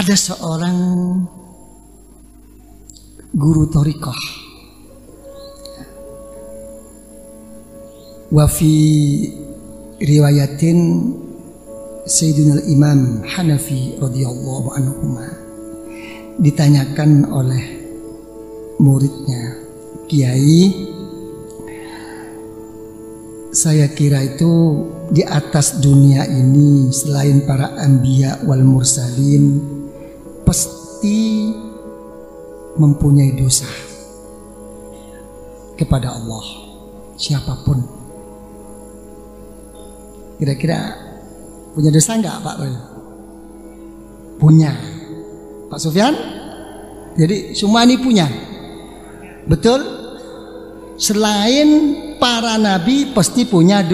Ada seorang guru thariqah, wa fi riwayatin Sayyidina Imam Hanafi radhiyallahu anhu, ditanyakan oleh muridnya, Kiai, saya kira itu di atas dunia ini selain para anbiya wal mursalin pasti mempunyai dosa kepada Allah, siapapun. Kira-kira punya dosa enggak Pak Roy? Punya. Pak Sufyan? Jadi semua ini punya. Betul? Selain para nabi pasti punya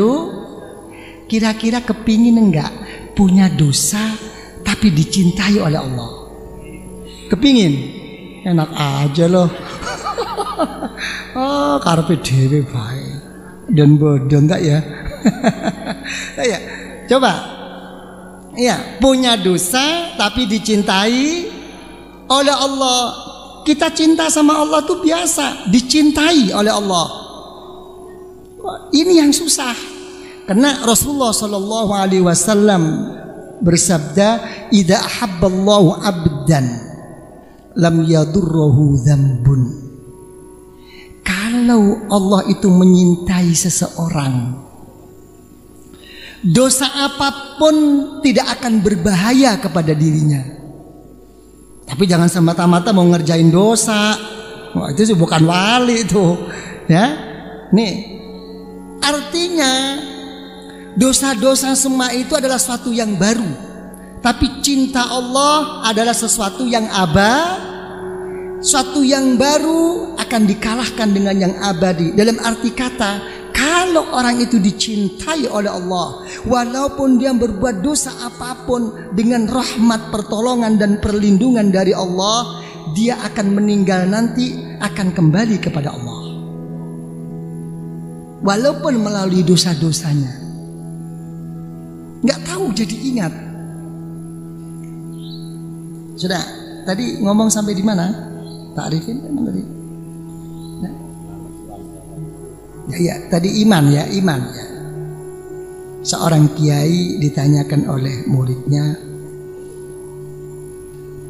kira-kira kepingin enggak punya dosa tapi dicintai oleh Allah? Kepingin? Enak aja loh. Oh, karepe dhewe bae. Dan bodoh enggak ya? Ya, coba. Ya, punya dosa tapi dicintai oleh Allah. Kita cinta sama Allah tuh biasa, dicintai oleh Allah. Ini yang susah. Karena Rasulullah Shallallahu Alaihi Wasallam bersabda, "Idza ahabballahu 'abdan, lam yadurruhu dzambun." Kalau Allah itu menyintai seseorang, dosa apapun tidak akan berbahaya kepada dirinya. Tapi jangan semata-mata mau ngerjain dosa. Wah, itu sih bukan wali itu, ya. Nih, artinya dosa-dosa semua itu adalah sesuatu yang baru. Tapi cinta Allah adalah sesuatu yang suatu yang baru akan dikalahkan dengan yang abadi. Dalam arti kata, kalau orang itu dicintai oleh Allah, walaupun dia berbuat dosa apapun, dengan rahmat, pertolongan dan perlindungan dari Allah, dia akan meninggal nanti akan kembali kepada Allah. Walaupun melalui dosa-dosanya. Nggak tahu jadi ingat. Sudah, tadi ngomong sampai di mana? Pak Arifin tadi. Ya, tadi iman ya. Seorang kiai ditanyakan oleh muridnya,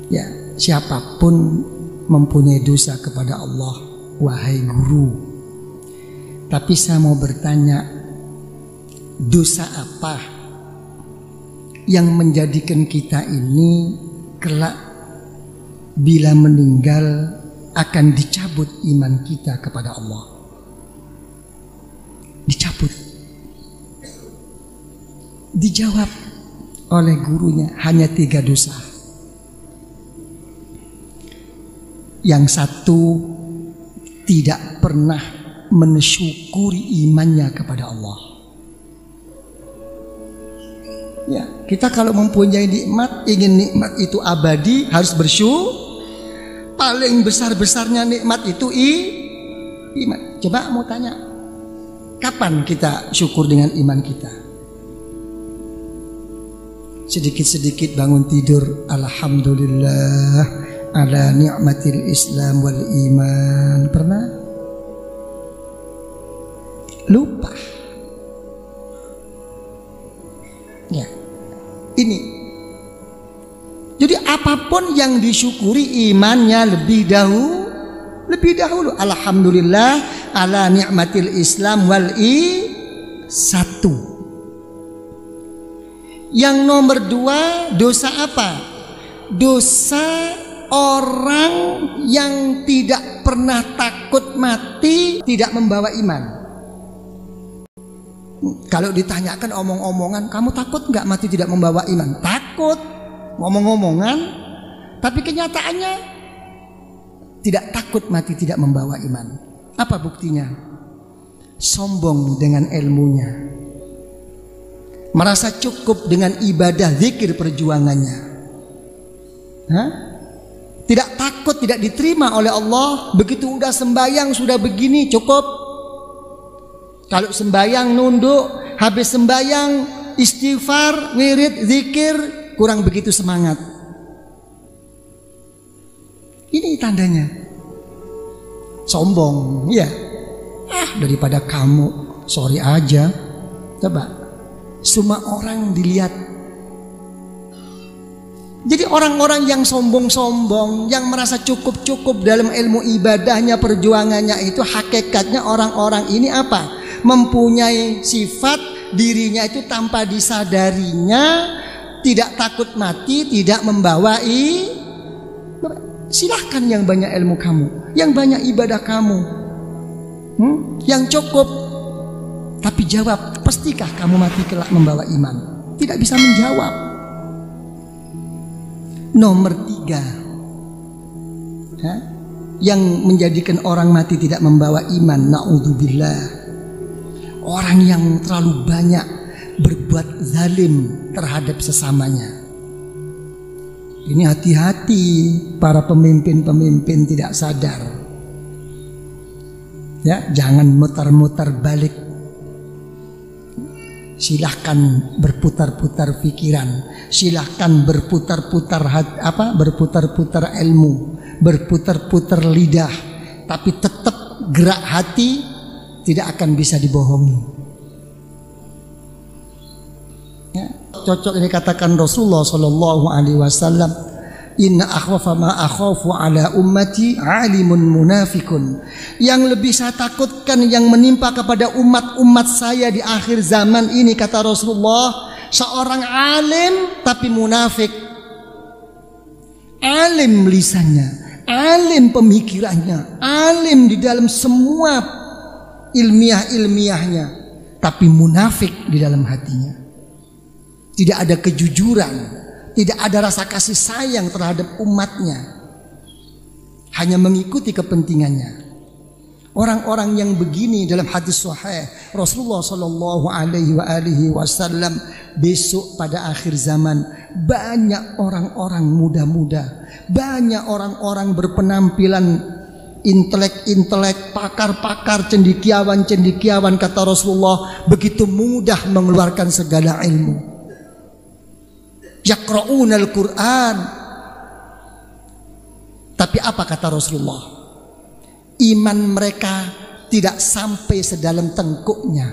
ya, siapapun mempunyai dosa kepada Allah, wahai guru. Tapi saya mau bertanya, dosa apa yang menjadikan kita ini kelak bila meninggal akan dicabut iman kita kepada Allah? Dicabut. Dijawab oleh gurunya, hanya 3 dosa. Yang satu, tidak pernah mensyukuri imannya kepada Allah. Ya, kita kalau mempunyai nikmat, ingin nikmat itu abadi, harus bersyukur. Paling besar-besarnya nikmat itu iman. Coba mau tanya, kapan kita syukur dengan iman kita? Sedikit-sedikit bangun tidur, alhamdulillah ala ni'matil Islam wal iman. Pernah? Lupa. Ya. Ini. Jadi apapun yang disyukuri imannya lebih dahulu. Alhamdulillah ala ni'matil Islam wal satu. Yang nomor 2, dosa apa? Dosa orang yang tidak pernah takut mati, tidak membawa iman. Kalau ditanyakan omong-omongan, kamu takut nggak mati tidak membawa iman? Takut, ngomong-ngomongan, tapi kenyataannya tidak takut mati tidak membawa iman. Apa buktinya? Sombong dengan ilmunya, merasa cukup dengan ibadah zikir perjuangannya. Tidak takut tidak diterima oleh Allah. Begitu udah sembahyang sudah begini cukup. Kalau sembahyang nunduk, habis sembahyang istighfar, wirid, zikir, kurang begitu semangat. Ini tandanya sombong, ya. Daripada kamu, sorry aja. Coba, semua orang dilihat. Jadi orang-orang yang sombong-sombong, yang merasa cukup-cukup dalam ilmu ibadahnya, perjuangannya itu, hakikatnya orang-orang ini apa? Mempunyai sifat dirinya itu tanpa disadarinya, tidak takut mati, tidak membawa. Silahkan yang banyak ilmu kamu, yang banyak ibadah kamu, yang cukup. Tapi jawab, pastikah kamu mati kelak membawa iman? Tidak bisa menjawab. Nomor 3, yang menjadikan orang mati tidak membawa iman, na'udzubillah, orang yang terlalu banyak berbuat zalim terhadap sesamanya. Ini hati-hati para pemimpin-pemimpin tidak sadar. Ya, jangan mutar-mutar balik. Silahkan berputar-putar pikiran, silahkan berputar-putar berputar-putar ilmu, berputar-putar lidah, tapi tetap gerak hati tidak akan bisa dibohongi. Ya, cocok ini katakan Rasulullah Shallallahu Alaihi Wasallam, inna akhwafa ma akhafu ala ummati alimun munafikun. Yang lebih saya takutkan yang menimpa kepada umat saya di akhir zaman ini, kata Rasulullah, seorang alim tapi munafik. Alim lisannya, alim pemikirannya, alim di dalam semua ilmiahnya, tapi munafik di dalam hatinya. Tidak ada kejujuran, tidak ada rasa kasih sayang terhadap umatnya, hanya mengikuti kepentingannya. Orang-orang yang begini dalam hadis sahih Rasulullah Shallallahu Alaihi Wasallam, besok pada akhir zaman banyak orang-orang muda-muda, banyak orang-orang berpenampilan intelek, pakar-pakar, cendekiawan, kata Rasulullah, begitu mudah mengeluarkan segala ilmu. Yaqra'unal Qur'an. Tapi apa kata Rasulullah? Iman mereka tidak sampai sedalam tengkuknya.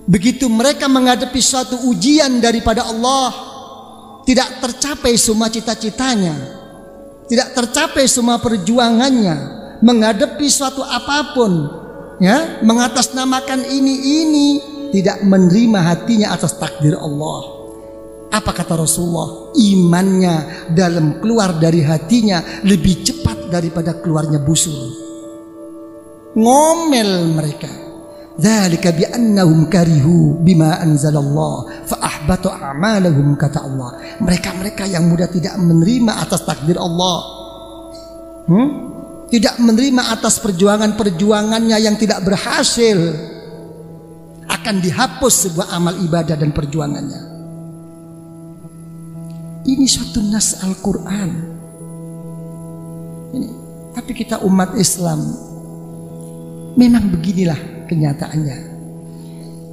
Begitu mereka menghadapi suatu ujian daripada Allah, tidak tercapai semua cita-citanya, tidak tercapai semua perjuangannya, menghadapi suatu apapun, ya, mengatasnamakan ini, tidak menerima hatinya atas takdir Allah. Apa kata Rasulullah? Imannya dalam keluar dari hatinya lebih cepat daripada keluarnya busur. Ngomel mereka. Dzalika bi annahum karihu bima anzalallah fa ahbata a'malahum, kata Allah. Mereka yang mudah tidak menerima atas takdir Allah. Tidak menerima atas perjuangannya yang tidak berhasil. Akan dihapus sebuah amal ibadah dan perjuangannya. Ini suatu nas Al-Quran. Tapi kita umat Islam memang beginilah kenyataannya.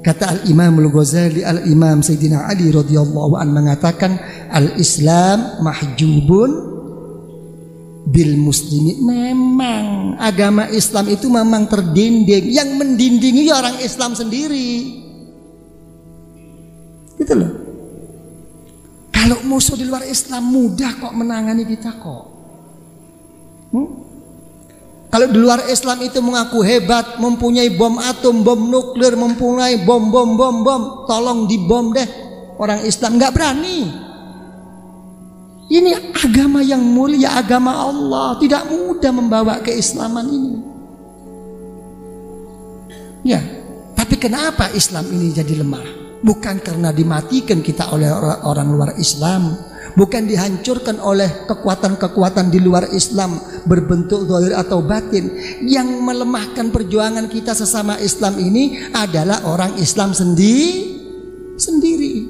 Kata Al-Imam Al-Ghazali, Al-Imam Sayyidina Ali radhiyallahu an mengatakan, Al-Islam mahjubun bil muslimin. Memang agama Islam itu memang terdinding. Yang mendindingi orang Islam sendiri. Gitu loh. Kalau musuh di luar Islam mudah kok menangani kita kok. Kalau di luar Islam itu mengaku hebat, mempunyai bom atom, bom nuklir, mempunyai bom, tolong dibom deh. Orang Islam nggak berani. Ini agama yang mulia, agama Allah, tidak mudah membawa keislaman ini. Ya, tapi kenapa Islam ini jadi lemah? Bukan karena dimatikan kita oleh orang luar Islam, bukan dihancurkan oleh kekuatan-kekuatan di luar Islam berbentuk zahir atau batin. Yang melemahkan perjuangan kita sesama Islam ini adalah orang Islam sendiri.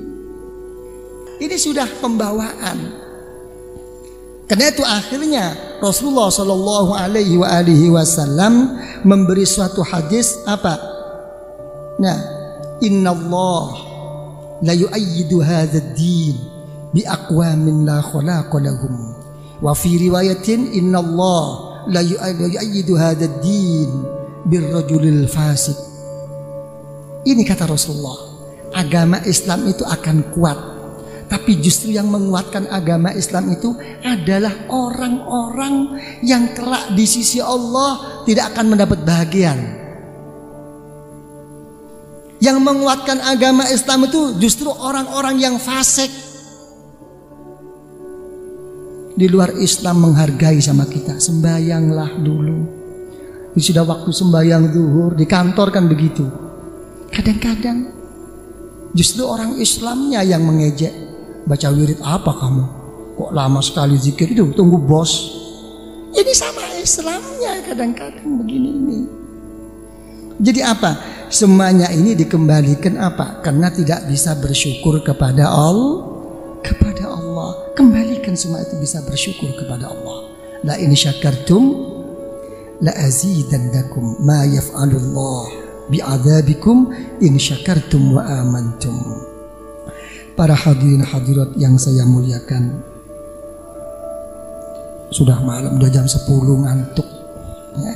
Ini sudah pembawaan. Karena itu akhirnya Rasulullah Shallallahu Alaihi Wasallam memberi suatu hadis apa? Nah, Inna Allah la yu'ayyidu hadzal din bi aqwamin la khalaqa lahum Wa fi riwayatin innallah la yu'ayyidu hadzal din birrajulil fasik. Ini kata Rasulullah, agama Islam itu akan kuat, tapi justru yang menguatkan agama Islam itu adalah orang-orang yang kelak di sisi Allah tidak akan mendapat bahagian. Yang menguatkan agama Islam itu justru orang-orang yang fasik. Di luar Islam menghargai sama kita, sembayanglah dulu. Ini sudah waktu sembayang zuhur, di kantor kan begitu. Kadang-kadang justru orang Islamnya yang mengejek. Baca wirid apa kamu? Kok lama sekali zikir itu? Tunggu bos. Ini sama Islamnya kadang-kadang begini ini. Jadi apa? Semuanya ini dikembalikan apa? Karena tidak bisa bersyukur kepada Allah. Kembalikan semua itu bisa bersyukur kepada Allah. La in syakartum la azidannakum ma yaf'alullah bi'adzabikum in syakartum wa amantum. Para hadirin hadirat yang saya muliakan, sudah malam, udah jam 10, ngantuk ya.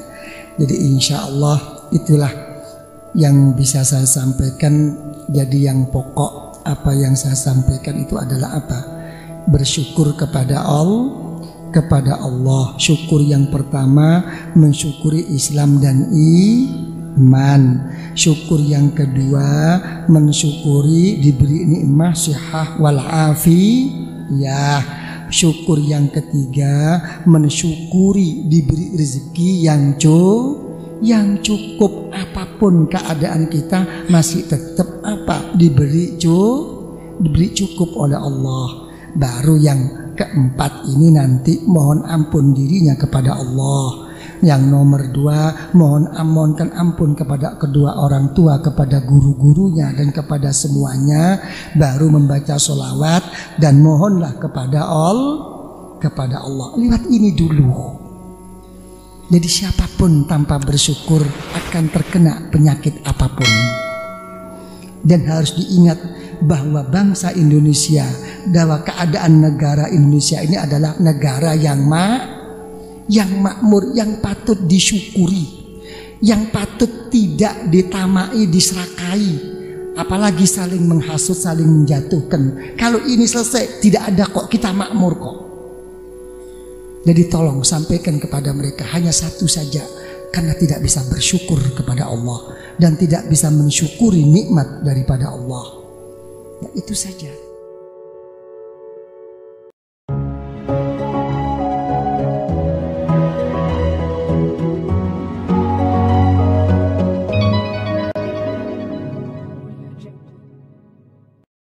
Jadi insya Allah itulah yang bisa saya sampaikan. Jadi yang pokok apa yang saya sampaikan itu adalah apa? Bersyukur kepada Allah. Syukur yang pertama mensyukuri Islam dan iman. Syukur yang kedua mensyukuri diberi nikmat sihah wal afiyah. Syukur yang ketiga mensyukuri diberi rezeki yang cukup. Apapun keadaan kita masih tetap apa? Diberi cukup oleh Allah. Baru yang keempat ini nanti mohon ampun dirinya kepada Allah. Yang nomor 2 mohonkan ampun kepada kedua orang tua, kepada guru-gurunya dan kepada semuanya. Baru membaca sholawat dan mohonlah kepada Allah. Lihat ini dulu. Jadi siapapun tanpa bersyukur akan terkena penyakit apapun. Dan harus diingat bahwa bangsa Indonesia, bahwa keadaan negara Indonesia ini adalah negara yang makmur, yang patut disyukuri, yang patut tidak ditamai, diserakai, apalagi saling menghasut, saling menjatuhkan. Kalau ini selesai, tidak ada kok, kita makmur kok. Jadi tolong sampaikan kepada mereka hanya satu saja, karena tidak bisa bersyukur kepada Allah dan tidak bisa mensyukuri nikmat daripada Allah. Ya, itu saja.